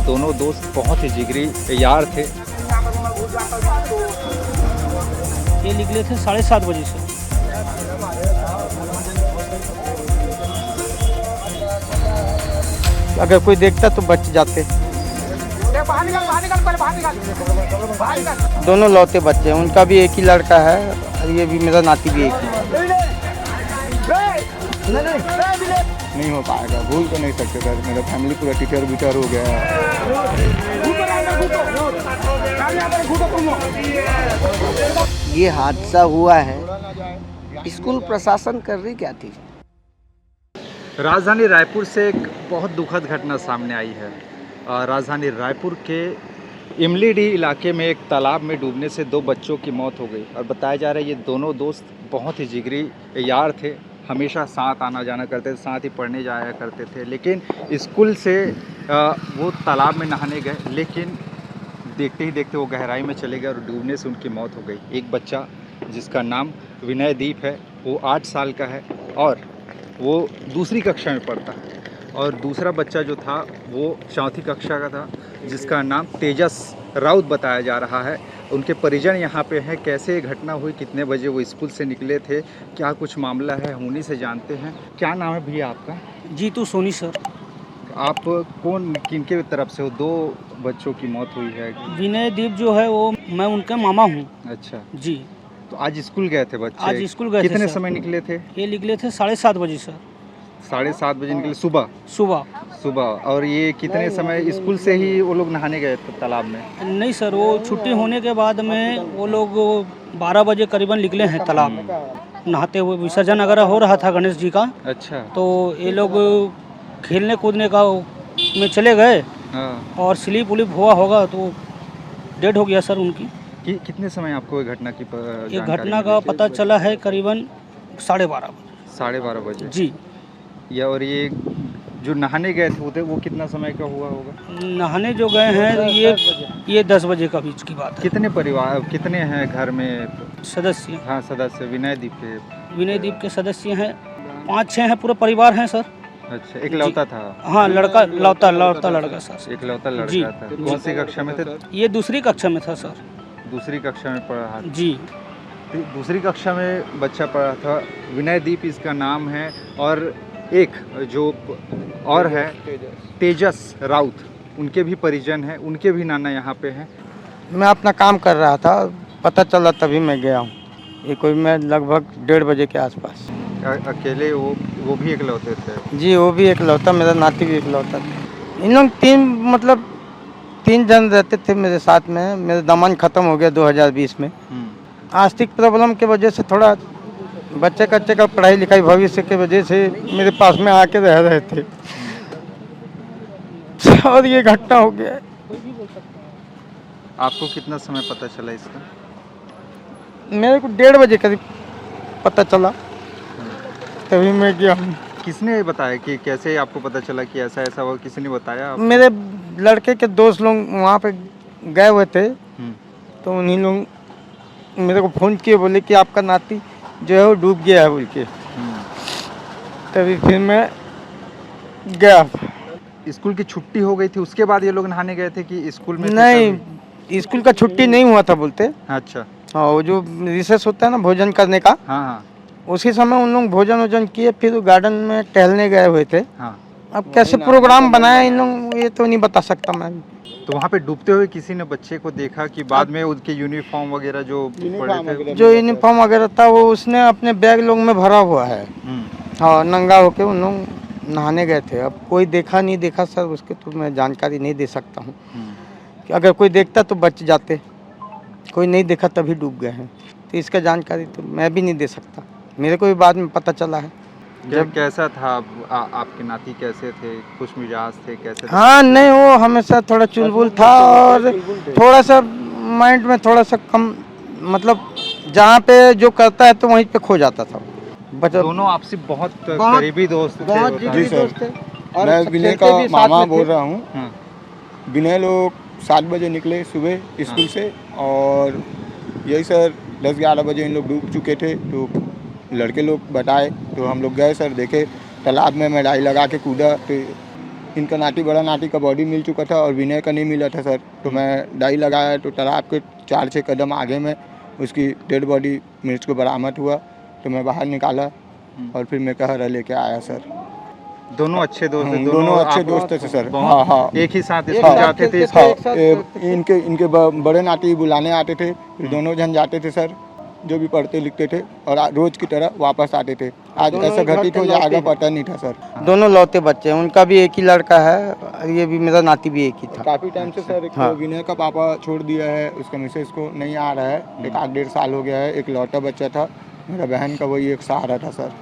दोनों दोस्त बहुत ही जिगरी यार थे। ये निकले थे 7:30 बजे से। अगर कोई देखता तो बच जाते। दोनों लौते बच्चे हैं, उनका भी एक ही लड़का है और ये भी मेरा नाती भी एक ही है। नहीं हो पाएगा, भूल तो नहीं सकते सर। मेरा फैमिली पूरा टीचर बिटर हो गया है। ये हादसा हुआ है, स्कूल प्रशासन कर रही क्या थी? राजधानी रायपुर से एक बहुत दुखद घटना सामने आई है। राजधानी रायपुर के इमलीडीह इलाके में एक तालाब में डूबने से 2 बच्चों की मौत हो गई और बताया जा रहा है ये दोनों दोस्त बहुत ही जिगरी यार थे। हमेशा साथ आना जाना करते थे, साथ ही पढ़ने जाया करते थे। लेकिन स्कूल से वो तालाब में नहाने गए, लेकिन देखते ही देखते वो गहराई में चले गए और डूबने से उनकी मौत हो गई। एक बच्चा जिसका नाम विनयदीप है, वो 8 साल का है और वो दूसरी कक्षा में पढ़ता है, और दूसरा बच्चा जो था वो 4ठी कक्षा का था, जिसका नाम तेजस राउत बताया जा रहा है। उनके परिजन यहाँ पे हैं। कैसे ये घटना हुई, कितने बजे वो स्कूल से निकले थे, क्या कुछ मामला है, उन्हीं से जानते हैं। क्या नाम है भैया आपका? जीतू सोनी सर। आप कौन, किनके तरफ से हो? 2 बच्चों की मौत हुई है। विनयदीप जो है वो मैं उनका मामा हूँ। अच्छा, जी। तो आज स्कूल गए थे बच्चे? आज स्कूल गए थे कितने सर। समय निकले थे? ये निकले थे 7:30 बजे सर। 7:30 निकले सुबह? सुबह। और ये कितने समय स्कूल से ही वो लोग नहाने गए थे तालाब में? नहीं सर, वो छुट्टी होने के बाद में वो लोग 12 बजे करीबन निकले हैं तालाब में नहाते हुए। विसर्जन वगैरह हो रहा था गणेश जी का। अच्छा। तो ये लोग खेलने कूदने का में चले गए हाँ। और स्लिप उलिप हुआ होगा तो डेड हो गया सर उनकी। कितने समय आपको ये घटना की ये घटना का पता चला है करीबन 12:30 बजे। 12:30 बजे? जी। या और ये जो नहाने गए थे वो कितना समय का हुआ होगा? नहाने जो गए हैं ये 10 बजे का बीच की बात है। कितने परिवार, कितने हैं घर में सदस्य? हाँ, सदस्य विनयदीप के सदस्य हैं 5-6 हैं, पूरा परिवार हैं सर। अच्छा, एक लौता था? हाँ, लड़का लौता लड़का सर। एक लौता जी। लड़का था। कौन सी कक्षा में थे? ये दूसरी कक्षा में था सर। दूसरी कक्षा में पढ़ रहा था। जी। दूसरी कक्षा में बच्चा पढ़ा था। विनयदीप इसका नाम है, और एक जो और है तेजस राउत, उनके भी परिजन हैं, उनके भी नाना यहाँ पे हैं। मैं अपना काम कर रहा था, पता चला तभी मैं गया हूँ। ये कोई मैं लगभग 1:30 बजे के आसपास। अकेले वो भी इकलौते थे? जी, वो भी इकलौता, मेरा नाती भी इकलौता था। इन लोग 3 जन रहते थे मेरे साथ में। मेरा दामन ख़त्म हो गया 2020 में। आर्थिक प्रॉब्लम की वजह से थोड़ा बच्चे का पढ़ाई लिखाई भविष्य के वजह से मेरे पास में आके रह रहे थे और ये घटना हो गया। आपको कितना समय पता चला इसका? मेरे को 1:30 बजे करीब पता चला, तभी मैं गया हूँ। किसने बताया कि कैसे आपको पता चला कि ऐसा ऐसा हुआ? किसी ने बताया आपको? मेरे लड़के के दोस्त लोग वहाँ पे गए हुए थे, तो उन्हीं लोग मेरे को फ़ोन किए, बोले कि आपका नाती जो है वो डूब गया है बोल के। तभी फिर मैं गया। स्कूल की छुट्टी हो गई थी, उसके बाद ये लोग नहाने गए थे कि स्कूल में? नहीं, स्कूल का छुट्टी नहीं हुआ था बोलते। अच्छा। हाँ, वो जो रिसेस होता है ना भोजन करने का, हाँ। उसी समय उन लोग भोजन किए, फिर गार्डन में टहलने गए हुए थे। हाँ। अब कैसे प्रोग्राम बनाया इन लोग ये तो नहीं बता सकता मैं। तो वहाँ पे डूबते हुए किसी ने बच्चे को देखा कि बाद में उनके यूनिफॉर्म वगैरह जो पड़े थे? जो यूनिफॉर्म वगैरह था वो उसने अपने बैग लोग में भरा हुआ है। हाँ, नंगा होके उन लोग नहाने गए थे। अब कोई देखा नहीं देखा सर, उसके तो मैं जानकारी नहीं दे सकता हूँ। कि अगर कोई देखता तो बच जाते, कोई नहीं देखा तभी डूब गए हैं, तो इसका जानकारी तो मैं भी नहीं दे सकता। मेरे को भी बाद में पता चला है। जब कैसा था आपके नाती, कैसे थे? खुश मिजाज थे, कैसे थे? हाँ, नहीं, वो हमेशा थोड़ा चुलबुल था और थोड़ा सा माइंड में थोड़ा सा कम, मतलब जहाँ पे जो करता है तो वहीं पे खो जाता था। दोनों आपसे बहुत करीबी दोस्त थे? जी सर, मैं विनय का मामा बोल रहा हूँ। विनय लोग 7 बजे निकले सुबह स्कूल से, और यही सर 10-11 बजे इन लोग डूब चुके थे। तो लड़के लोग बताए तो हम लोग गए सर, देखे तालाब में मैं डाई लगा के कूदा, तो इनका नाती बड़ा नाती का बॉडी मिल चुका था और विनय का नहीं मिला था सर। तो मैं डाई लगाया तो तालाब के 4-6 कदम आगे में उसकी डेड बॉडी मिर्च को बरामद हुआ। तो मैं बाहर निकाला और फिर मैं कहरा लेके आया सर। दोनों अच्छे दोस्त थे, दोनों अच्छे आप दोस्त थे सर। बहुत- हाँ हाँ एक ही साथ एक स्कूल साथ जाते थे थे, इसको। एक साथ इनके बड़े नाती बुलाने आते थे, फिर दोनों जन जाते थे सर, जो भी पढ़ते लिखते थे और रोज की तरह वापस आते थे। आज दोनों ऐसा ही घर घटित पे हो लौटे जाएगा हैं। पता नहीं था सर। दोनों लौते बच्चे हैं, उनका भी एक ही लड़का है और ये भी मेरा नाती भी एक ही था। काफ़ी टाइम से सर एक हाँ। विनय का पापा छोड़ दिया है, उसका मिसेज को नहीं आ रहा है, एक 8-1.5 साल हो गया है। एक लौटा बच्चा था मेरा बहन का, वही एक सहारा था सर।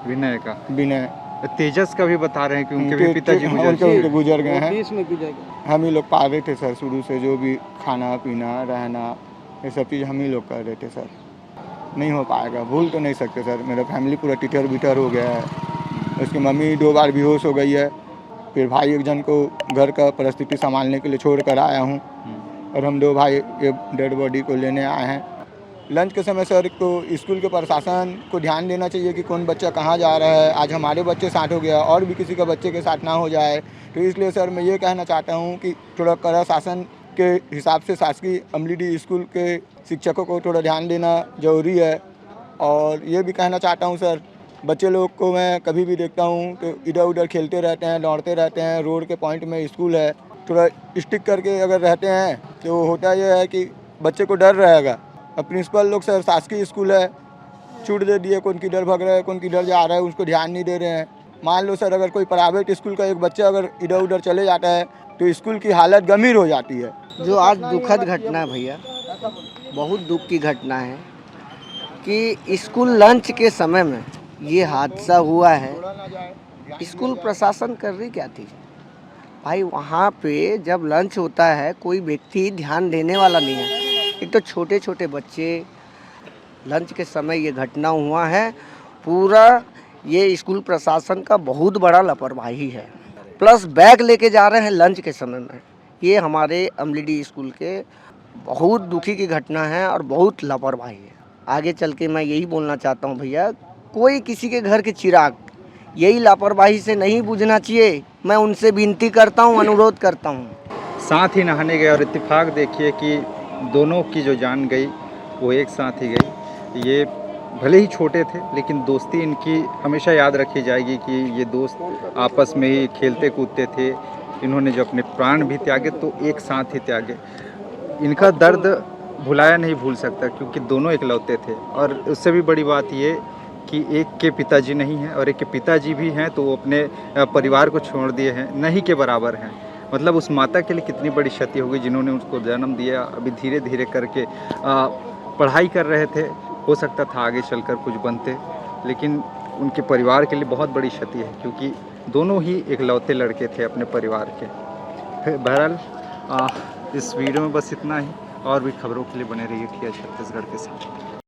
विनय का, विनय तेजस का भी बता रहे हैं कि उनके भी पिताजी हाँ, गुजर उनके गए। गुजर गए हैं। 20 में गुजर गए। हम ही लोग पा रहे थे सर शुरू से, जो भी खाना पीना रहना ये सब चीज़ हम ही लोग कर रहे थे सर। नहीं हो पाएगा, भूल तो नहीं सकते सर। मेरा फैमिली पूरा टिटर बिटर हो गया है। उसकी मम्मी 2 बार बेहोश हो गई है। फिर भाई एक जन को घर का परिस्थिति संभालने के लिए छोड़ कर आया हूँ और हम 2 भाई ये डेड बॉडी को लेने आए हैं। लंच के समय सर तो स्कूल के प्रशासन को ध्यान देना चाहिए कि कौन बच्चा कहाँ जा रहा है। आज हमारे बच्चे साथ हो गया और भी किसी का बच्चे के साथ ना हो जाए, तो इसलिए सर मैं ये कहना चाहता हूँ कि थोड़ा कड़ा शासन के हिसाब से शासकीय अमलीडीह स्कूल के शिक्षकों को थोड़ा ध्यान देना ज़रूरी है। और ये भी कहना चाहता हूँ सर, बच्चे लोग को मैं कभी भी देखता हूँ तो इधर उधर खेलते रहते हैं, दौड़ते रहते हैं। रोड के पॉइंट में स्कूल है, थोड़ा स्टिक करके अगर रहते हैं तो होता यह है कि बच्चे को डर रहेगा। अब प्रिंसिपल लोग सर शासकीय स्कूल है, छूट दे दिए, कौन किधर भाग रहा है कौन किधर जा रहा है उसको ध्यान नहीं दे रहे हैं। मान लो सर अगर कोई प्राइवेट स्कूल का एक बच्चा अगर इधर उधर चले जाता है तो स्कूल की हालत गंभीर हो जाती है। जो आज दुखद घटना है भैया, बहुत दुख की घटना है कि स्कूल लंच के समय में ये हादसा हुआ है। स्कूल प्रशासन कर रही क्या थी भाई? वहाँ पे जब लंच होता है कोई व्यक्ति ध्यान देने वाला नहीं है। एक तो छोटे छोटे बच्चे, लंच के समय ये घटना हुआ है। पूरा ये स्कूल प्रशासन का बहुत बड़ा लापरवाही है। प्लस बैग लेके जा रहे हैं लंच के समय में, ये हमारे अमलीडीह स्कूल के बहुत दुखी की घटना है और बहुत लापरवाही है। आगे चल के मैं यही बोलना चाहता हूँ भैया, कोई किसी के घर के चिराग यही लापरवाही से नहीं बुझना चाहिए। मैं उनसे विनती करता हूँ, अनुरोध करता हूँ। साथ ही नहाने गए और इत्तेफाक देखिए कि दोनों की जो जान गई वो एक साथ ही गई। ये भले ही छोटे थे लेकिन दोस्ती इनकी हमेशा याद रखी जाएगी कि ये दोस्त आपस में ही खेलते कूदते थे। इन्होंने जो अपने प्राण भी त्यागे तो एक साथ ही त्यागे। इनका दर्द भुलाया नहीं भूल सकता क्योंकि दोनों इकलौते थे। और उससे भी बड़ी बात ये कि एक के पिताजी नहीं हैं और एक के पिताजी भी हैं तो वो अपने परिवार को छोड़ दिए हैं, नहीं के बराबर हैं। मतलब उस माता के लिए कितनी बड़ी क्षति होगी जिन्होंने उसको जन्म दिया। अभी धीरे धीरे करके पढ़ाई कर रहे थे, हो सकता था आगे चलकर कुछ बनते, लेकिन उनके परिवार के लिए बहुत बड़ी क्षति है क्योंकि दोनों ही इकलौते लड़के थे अपने परिवार के। फिर बहरहाल इस वीडियो में बस इतना ही। और भी खबरों के लिए बने रहिए टीआई छत्तीसगढ़ के साथ।